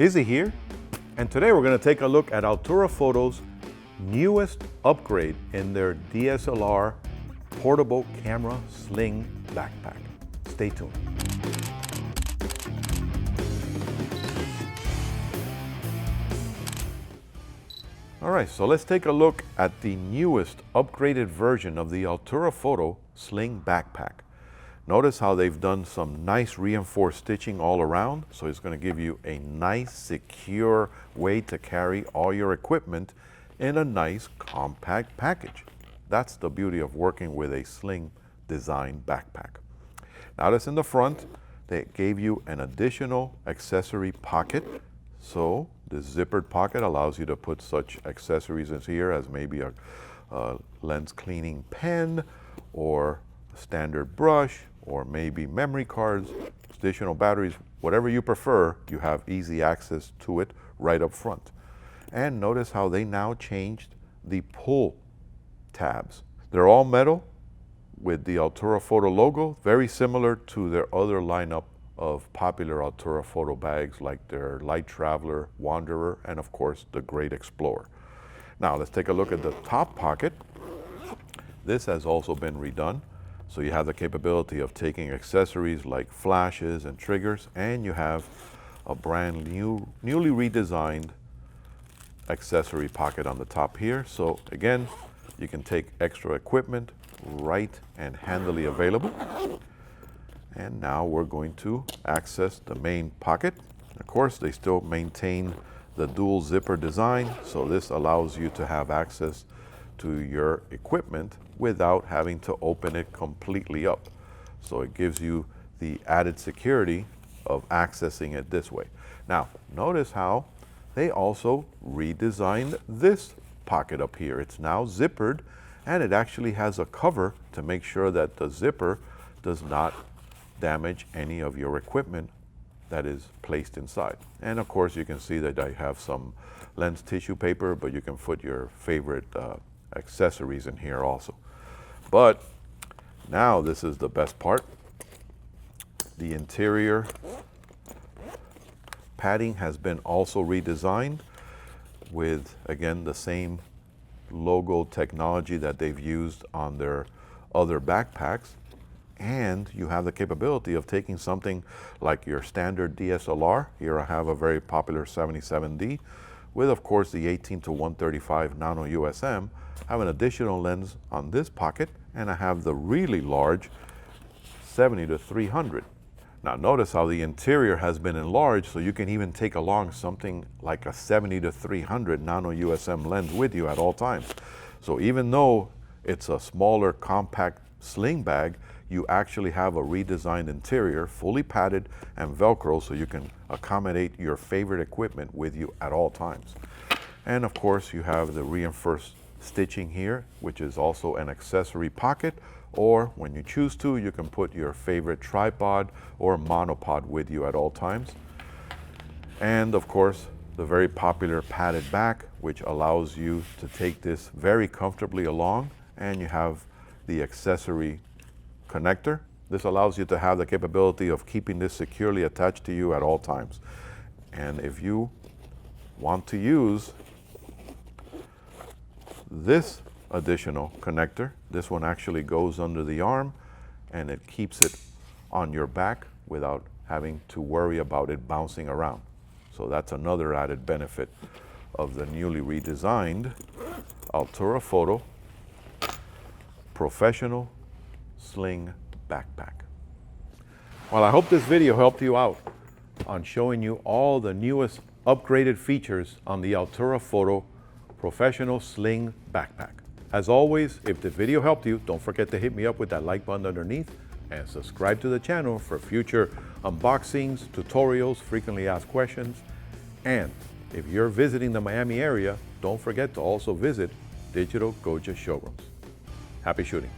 Izzy here, and today we're going to take a look at Altura Photo's newest upgrade in their DSLR portable camera Sling backpack. Stay tuned. All right, so let's take a look at the newest upgraded version of the Altura Photo Sling backpack. Notice how they've done some nice reinforced stitching all around, so it's going to give you a nice, secure way to carry all your equipment in a nice, compact package. That's the beauty of working with a Sling design backpack. Notice in the front, they gave you an additional accessory pocket. So this zippered pocket allows you to put such accessories in here as maybe a lens cleaning pen or a standard brush, or maybe memory cards, additional batteries, whatever you prefer, you have easy access to it right up front. And notice how they now changed the pull tabs. They're all metal with the Altura Photo logo, very similar to their other lineup of popular Altura Photo bags like their Light Traveler, Wanderer, and of course the Great Explorer. Now let's take a look at the top pocket. This has also been redone. So you have the capability of taking accessories like flashes and triggers, and you have a brand new, newly redesigned accessory pocket on the top here. So again, you can take extra equipment right and handily available. And now we're going to access the main pocket. Of course, they still maintain the dual zipper design, so this allows you to have access to your equipment without having to open it completely up. So it gives you the added security of accessing it this way. Now, notice how they also redesigned this pocket up here. It's now zippered, and it actually has a cover to make sure that the zipper does not damage any of your equipment that is placed inside. And of course, you can see that I have some lens tissue paper, but you can put your favorite accessories in here also. But now this is the best part. The interior padding has been also redesigned with, again, the same logo technology that they've used on their other backpacks. And you have the capability of taking something like your standard DSLR. Here I have a very popular 77D with, of course, the 18-135 nano USM. I have an additional lens on this pocket, and I have the really large 70-300. Now notice how the interior has been enlarged, so you can even take along something like a 70-300 nano USM lens with you at all times. So even though it's a smaller, compact sling bag, you actually have a redesigned interior, fully padded and Velcro, so you can accommodate your favorite equipment with you at all times. And of course, you have the reinforced stitching here, which is also an accessory pocket, or when you choose to, you can put your favorite tripod or monopod with you at all times. And of course, the very popular padded back, which allows you to take this very comfortably along, and you have the accessory connector. This allows you to have the capability of keeping this securely attached to you at all times. And if you want to use this additional connector, this one actually goes under the arm and it keeps it on your back without having to worry about it bouncing around. So that's another added benefit of the newly redesigned Altura Photo Professional Sling backpack. Well, I hope this video helped you out on showing you all the newest upgraded features on the Altura Photo Professional Sling backpack. As always, if the video helped you, don't forget to hit me up with that like button underneath and subscribe to the channel for future unboxings, tutorials, frequently asked questions. And if you're visiting the Miami area, don't forget to also visit DSLR showrooms. Happy shooting.